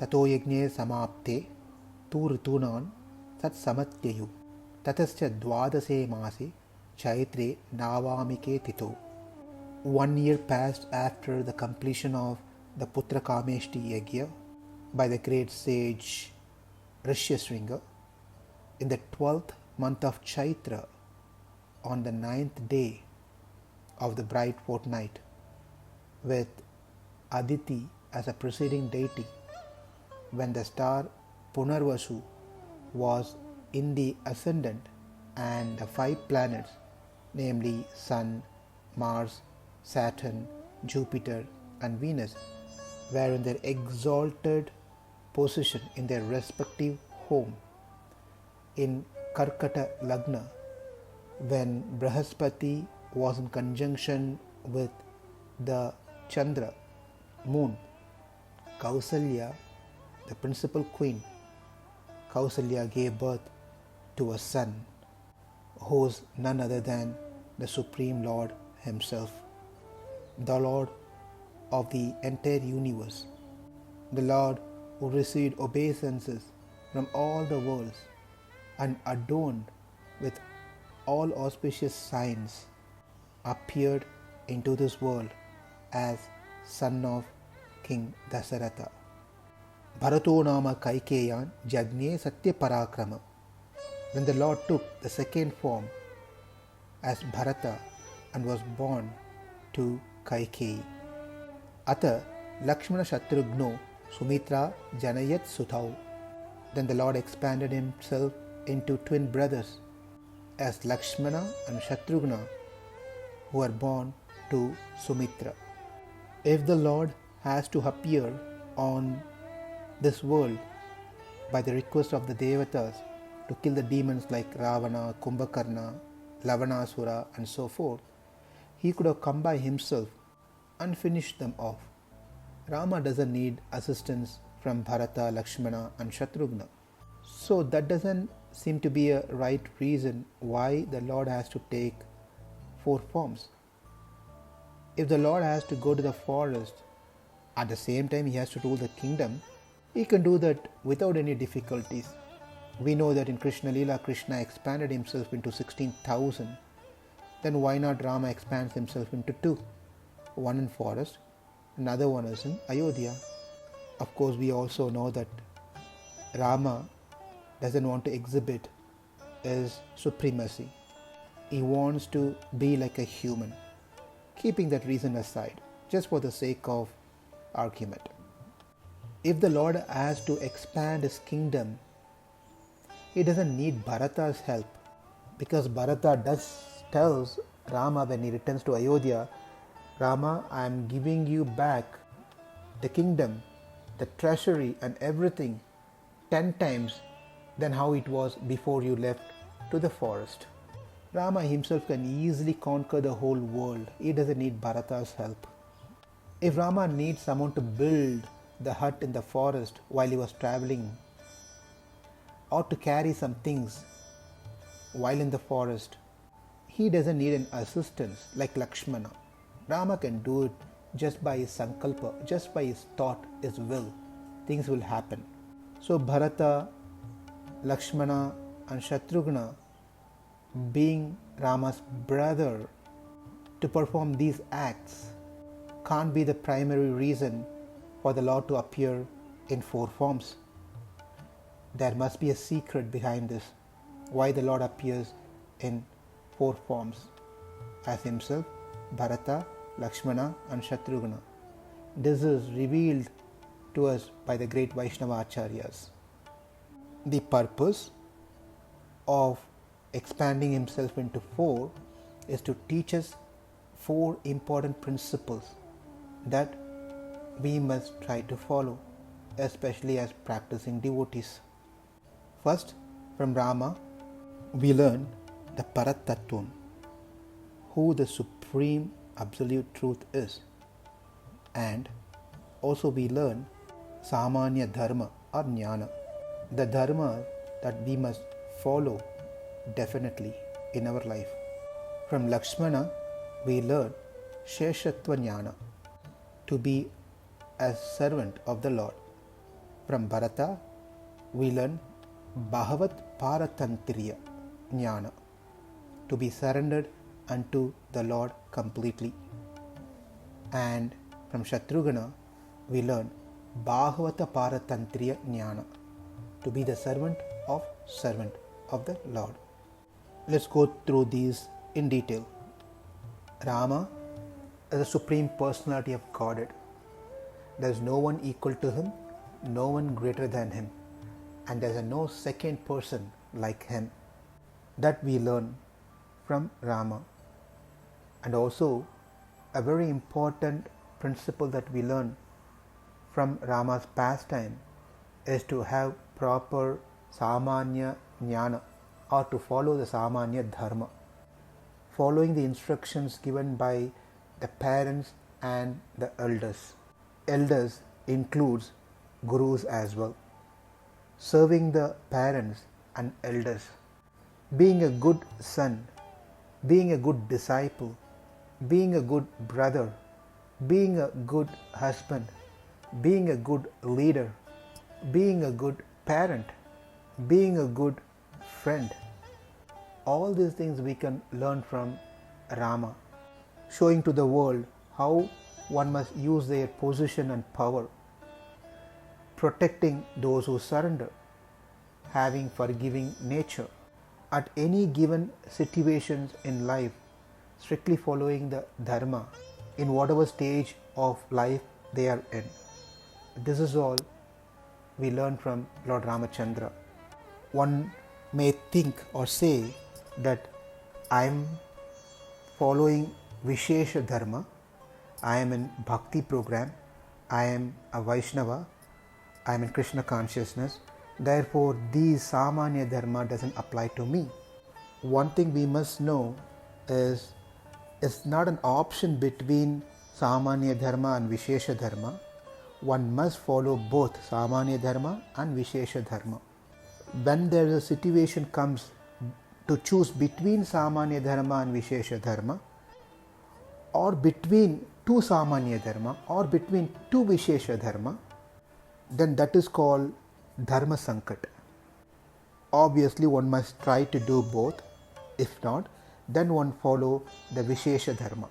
ततो यज्ञे समाप्ते तु ऋतूनां तत्समत्ययु ततश्च द्वादशे मासे चैत्रे नावामिके तिथौ. 1 year passed after the completion of the Putra Kameshti Yagya by the great sage Rishyasringa. In the 12th month of Chaitra, on the 9th day of the bright fortnight, with Aditi as a preceding deity, when the star Punarvasu was in the ascendant and the 5 planets, namely Sun, Mars, Saturn, Jupiter and Venus, were in their exalted position in their respective home. In Karkata Lagna, when Brahaspati was in conjunction with the Chandra, moon, Kausalya, the principal queen, Kausalya gave birth to a son who is none other than the Supreme Lord Himself, the Lord of the entire universe, the Lord who received obeisances from all the worlds and adorned with all auspicious signs, appeared into this world as son of King Dasaratha. Bharato nama Kaikeyan Jagne Satya Parakrama. When the Lord took the second form as Bharata and was born to Kaikeyi. Ata Lakshmana Shatrugno Sumitra Janayat Sutau. Then the Lord expanded Himself into twin brothers as Lakshmana and Shatrugna, who are born to Sumitra. If the Lord has to appear on this world by the request of the Devatas to kill the demons like Ravana, Kumbhakarna, Lavanasura and so forth, He could have come by Himself and finished them off. Rama doesn't need assistance from Bharata, Lakshmana and Shatrugna. So that doesn't seem to be a right reason why the Lord has to take 4 forms. If the Lord has to go to the forest, at the same time He has to rule the kingdom, He can do that without any difficulties. We know that in Krishna Leela, Krishna expanded Himself into 16,000. Then why not Rama expands Himself into 2? One in forest, another one is in Ayodhya. Of course, we also know that Rama doesn't want to exhibit His supremacy. He wants to be like a human, keeping that reason aside, just for the sake of argument. If the Lord has to expand His kingdom, He doesn't need Bharata's help, because Bharata tells Rama when he returns to Ayodhya, Rama, I am giving you back the kingdom, the treasury and everything 10 times than how it was before you left to the forest. Rama himself can easily conquer the whole world. He doesn't need Bharata's help. If Rama needs someone to build the hut in the forest while he was traveling, or to carry some things while in the forest, he doesn't need an assistance like Lakshmana. Rama can do it just by his sankalpa, just by his thought, his will. Things will happen. So Bharata, Lakshmana and Shatrugna, being Rama's brother, to perform these acts can't be the primary reason for the Lord to appear in 4 forms. There must be a secret behind this, why the Lord appears in 4 forms as Himself, Bharata, Lakshmana and Shatrugna. This is revealed to us by the great Vaishnava Acharyas. The purpose of expanding Himself into 4 is to teach us 4 important principles that we must try to follow, especially as practicing devotees. First, from Rama, we learn the Paratattvam, who the supreme absolute truth is, and also we learn Samanya Dharma or Jnana, the Dharma that we must follow definitely in our life. From Lakshmana, we learn Sheshatva Jnana, to be a servant of the Lord. From Bharata, we learn Bhagavat Paratantriya Jnana, to be surrendered unto the Lord completely. And from Shatrughna, we learn Bhagavata Paratantriya Jnana, to be the servant of the Lord. Let's go through these in detail. Rama is the supreme personality of Godhead. There is no one equal to him, no one greater than him, and there is no second person like him. That we learn from Rama. And also a very important principle that we learn from Rama's pastime is to have proper Samanya Jnana, or to follow the Samanya Dharma, following the instructions given by the parents and the elders. Elders includes gurus as well. Serving the parents and elders, being a good son, being a good disciple, being a good brother, being a good husband, being a good leader, being a good parent, being a good friend. All these things we can learn from Rama, showing to the world how one must use their position and power, protecting those who surrender, having forgiving nature, at any given situations in life, strictly following the Dharma in whatever stage of life they are in. This is all we learn from Lord Ramachandra. One may think or say that I am following Vishesha Dharma, I am in Bhakti program, I am a Vaishnava, I am in Krishna consciousness, therefore these Samanya Dharma doesn't apply to me. One thing we must know is it's not an option between Samanya Dharma and Vishesha Dharma. One must follow both Samanya Dharma and Vishesha Dharma. When there is a situation comes to choose between Samanya Dharma and Vishesha Dharma, or between two Samanya Dharma or between two Vishesha Dharma, then that is called Dharma Sankat. Obviously one must try to do both. If not, then one follow the Vishesha Dharma.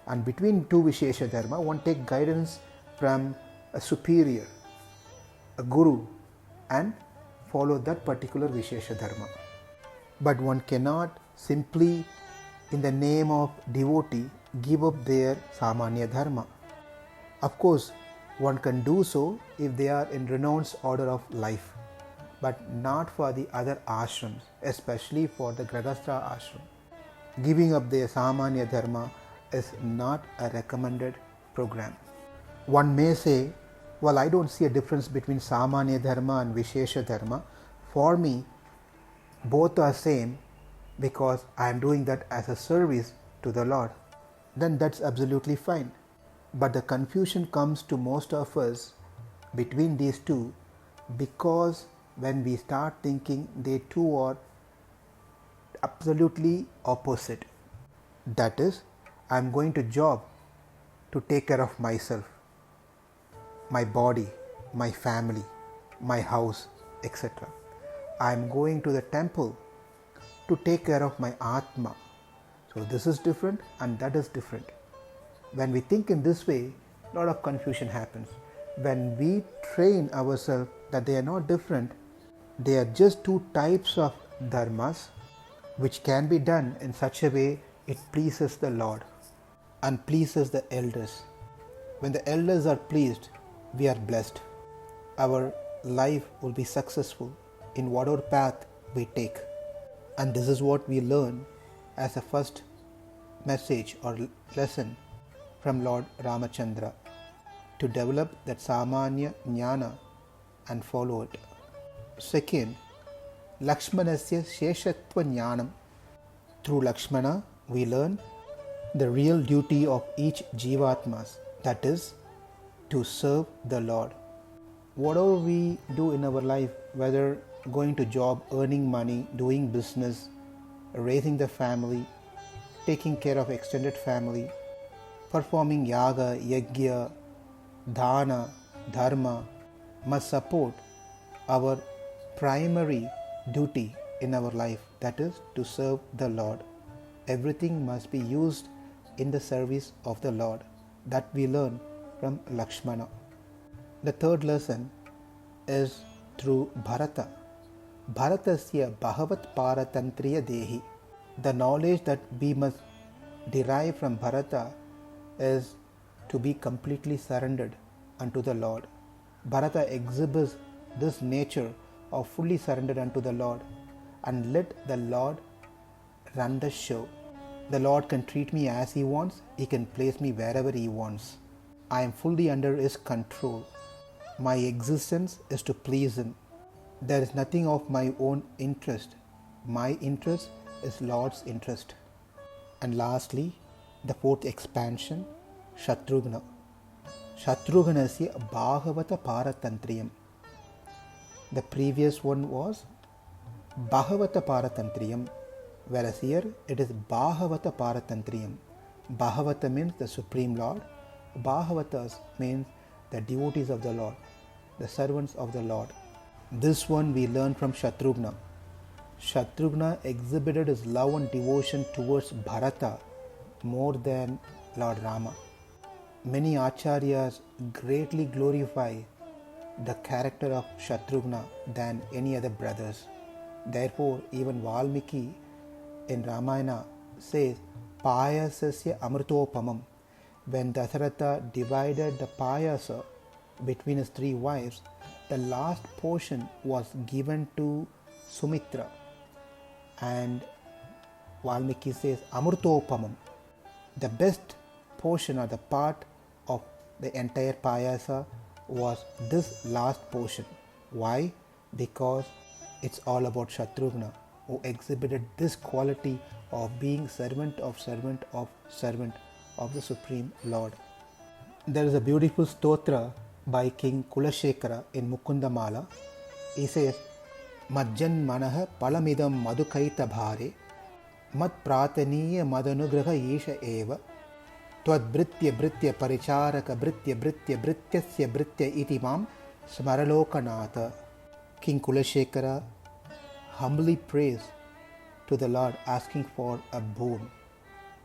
And between two Vishesha Dharma, one take guidance from a superior, a guru, and follow that particular Vishesha Dharma. But one cannot simply in the name of devotee give up their Samanya Dharma. Of course, one can do so if they are in renounced order of life, but not for the other ashrams, especially for the Grahastha ashram. Giving up their Samanya Dharma is not a recommended program. One may say, well, I don't see a difference between Samanya Dharma and Vishesha Dharma. For me, both are same because I am doing that as a service to the Lord. Then that's absolutely fine. But the confusion comes to most of us between these two, because when we start thinking they two are absolutely opposite. That is, I am going to job to take care of myself, my body, my family, my house, etc. I am going to the temple to take care of my Atma. So this is different and that is different. When we think in this way, a lot of confusion happens. When we train ourselves that they are not different, they are just two types of dharmas which can be done in such a way it pleases the Lord and pleases the elders. When the elders are pleased, we are blessed. Our life will be successful in whatever path we take. And this is what we learn as a first message or lesson from Lord Ramachandra, to develop that Samanya Jnana and follow it. Second, Lakshmanasya Sheshatva Jnanam. Through Lakshmana, we learn the real duty of each Jivatmas, that is, to serve the Lord. Whatever we do in our life, whether going to job, earning money, doing business, raising the family, taking care of extended family, performing yaga, yajna, dana, dharma, must support our primary duty in our life, that is to serve the Lord. Everything must be used in the service of the Lord. That we learn from Lakshmana. The third lesson is through Bharata. Bharatasya Bhagavat Paratantriya Dehi. The knowledge that we must derive from Bharata is to be completely surrendered unto the Lord. Bharata exhibits this nature of fully surrendered unto the Lord and let the Lord run the show. The Lord can treat me as He wants, He can place me wherever He wants. I am fully under His control. My existence is to please Him. There is nothing of my own interest. My interest is Lord's interest. And lastly, the fourth expansion, Shatrughna. Shatrughnasya Bhagavata Paratantriyam. The previous one was Bhagavata Paratantriyam, whereas here it is Bhagavata Paratantriyam. Bhagavata means the Supreme Lord. Bhagavatas means the devotees of the Lord, the servants of the Lord. This one we learn from Shatrughna. Shatrughna exhibited his love and devotion towards Bharata more than Lord Rama. Many acharyas greatly glorify the character of Shatrughna than any other brothers. Therefore, even Valmiki in Ramayana says, Payasasya Amritopamam. When Dasharatha divided the payasa between his three wives, the last portion was given to Sumitra. And Valmiki says, Amritopamam. The best portion or the part of the entire payasa was this last portion. Why? Because it's all about Shatrughna, who exhibited this quality of being servant of the Supreme Lord. There is a beautiful stotra by King Kulashekara in Mukundamala. He says, Majjan manaha palamidam madhukaita bhare mat prataniya madanugraha isha eva Tvad britya britya paricharaka britya britya brityasya britya iti mam smaralokanatha. King Kulashekara humbly prays to the Lord, asking for a boon.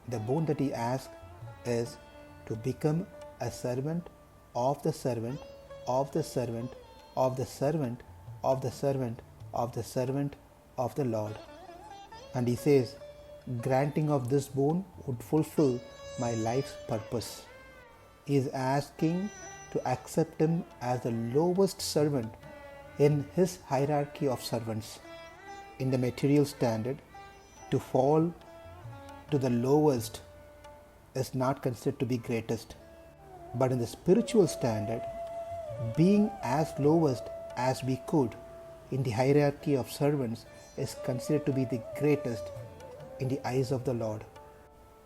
The boon that he asked is to become a servant of the servant of the servant of the servant of the servant of the servant of the Lord. And he says, granting of this boon would fulfill my life's purpose. He is asking to accept him as the lowest servant in his hierarchy of servants. In the material standard, to fall to the lowest is not considered to be greatest. But in the spiritual standard, being as lowest as we could in the hierarchy of servants is considered to be the greatest in the eyes of the Lord.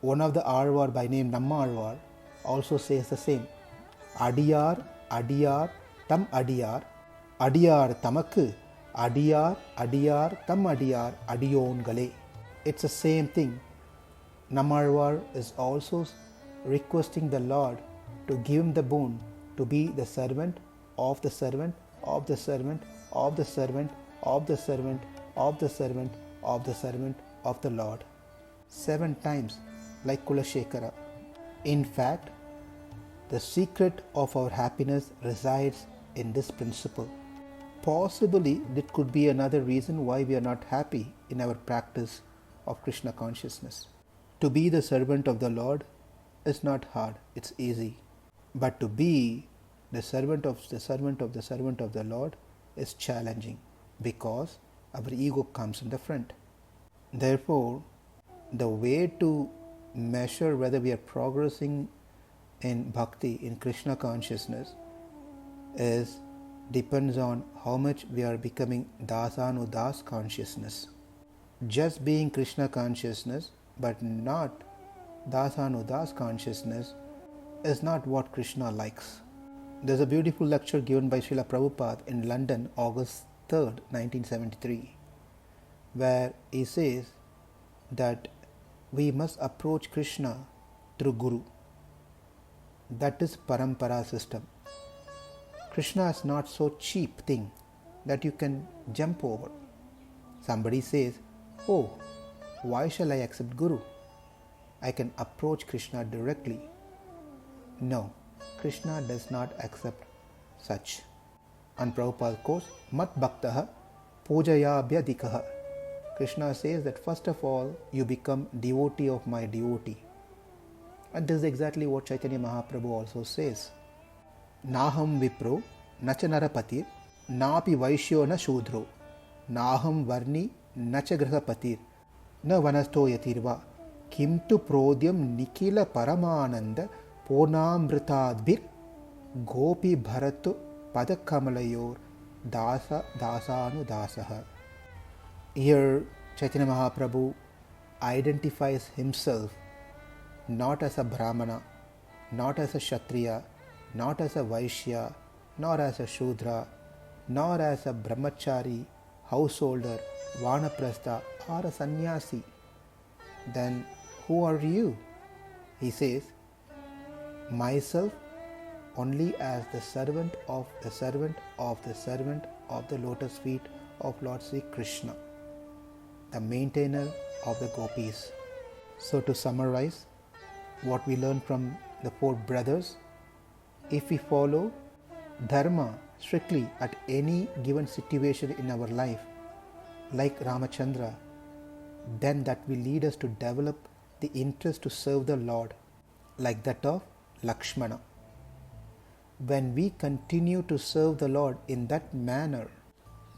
One of the Alvar by name Namma Alvar also says the same. Adiyar, Adiyar, Tam Adiyar, Adiyar Tamakku, Adiyar, Adiyar, Tam Adiyar, Adiyon Gale. It's the same thing. Nammalvar is also requesting the Lord to give him the boon to be the servant of the servant of the servant of the servant of the servant of the servant of the servant of the Lord. 7 times, like Kulashekara. In fact, the secret of our happiness resides in this principle. Possibly, it could be another reason why we are not happy in our practice of Krishna consciousness. To be the servant of the Lord is not hard, it's easy. But to be the servant of the servant of the servant of the Lord is challenging because our ego comes in the front. Therefore, the way to measure whether we are progressing in bhakti, in Krishna consciousness, depends on how much we are becoming dasanudas consciousness. Just being Krishna consciousness but not dasanudas consciousness is not what Krishna likes. There's a beautiful lecture given by Srila Prabhupada in London, August 3rd, 1973, where he says that we must approach Krishna through Guru. That is Parampara system. Krishna is not so cheap thing that you can jump over. Somebody says, oh, why shall I accept Guru? I can approach Krishna directly. No, Krishna does not accept such. And Prabhupada quotes, Mat Bhaktaha Pujayabhyadikaha. Krishna says that first of all, you become devotee of my devotee. And this is exactly what Chaitanya Mahaprabhu also says. Naham Vipro Nacha Narapatir Napi Vaishyo na Shudro Naham Varni Nacha Grahapatir Na Vanasto Yatirva Kimtu Prodhyam Nikila Paramananda Purnamritadbir Gopi Bharatu Padakamalayur Dasa Dasanu Dasaha. Here Chaitanya Mahaprabhu identifies himself not as a Brahmana, not as a Kshatriya, not as a Vaishya, nor as a Shudra, nor as a Brahmachari, householder, Vanaprastha, or a Sannyasi. Then who are you? He says, myself only as the servant of the servant of the servant of the lotus feet of Lord Sri Krishna, the maintainer of the gopis. So to summarize what we learned from the four brothers, if we follow dharma strictly at any given situation in our life, like Ramachandra, then that will lead us to develop the interest to serve the Lord, like that of Lakshmana. When we continue to serve the Lord in that manner,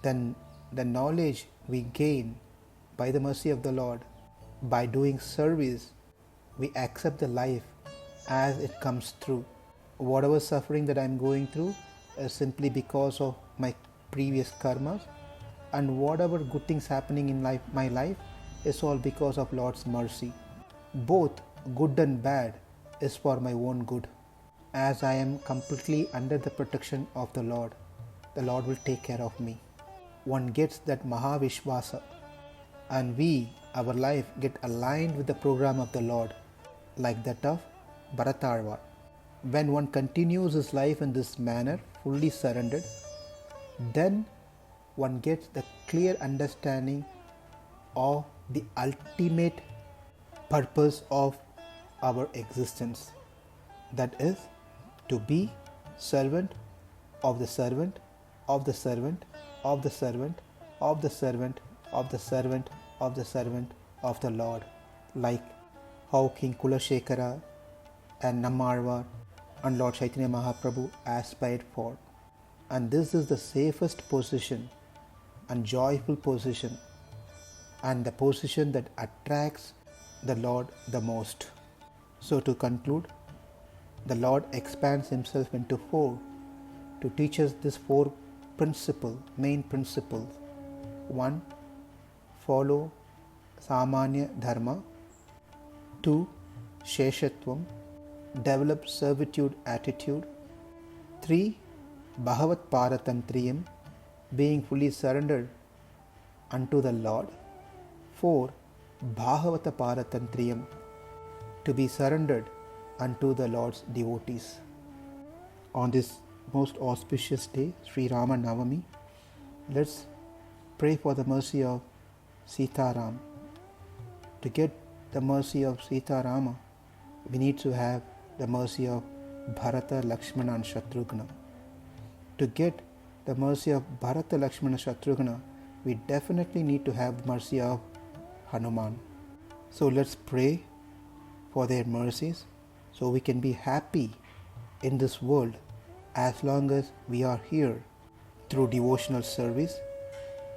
then the knowledge we gain by the mercy of the Lord, by doing service, we accept the life as it comes through. Whatever suffering that I am going through is simply because of my previous karmas, and whatever good things happening in my life is all because of Lord's mercy. Both good and bad is for my own good. As I am completely under the protection of the Lord will take care of me. One gets that Mahavishvasa, and our life get aligned with the program of the Lord, like that of Bharatarvar. When one continues his life in this manner, fully surrendered, then one gets the clear understanding of the ultimate purpose of our existence. That is to be servant of the servant of the servant of the servant of the servant of the servant of the servant of the Lord, like how King Kulashekara and Nammalvar and Lord Chaitanya Mahaprabhu aspired for. And this is the safest position and joyful position, and the position that attracts the Lord the most. So to conclude, the Lord expands himself into four to teach us these four main principles. 1. Follow Samanya Dharma. 2. Sheshatvam. Develop servitude attitude. 3. Bhagavat Paratantriyam. Being fully surrendered unto the Lord. 4. Bhagavata Paratantriyam. To be surrendered unto the Lord's devotees. On this most auspicious day, Sri Rama Navami, let's pray for the mercy of Sita Ram. To get the mercy of Sita Rama, we need to have the mercy of Bharata, Lakshmana and Shatrughna. To get the mercy of Bharata, Lakshmana, Shatrughna, we definitely need to have the mercy of Hanuman. So let's pray for their mercies so we can be happy in this world as long as we are here through devotional service,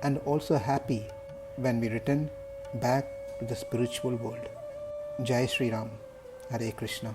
and also happy when we return back to the spiritual world. Jai Sri Ram. Hare Krishna.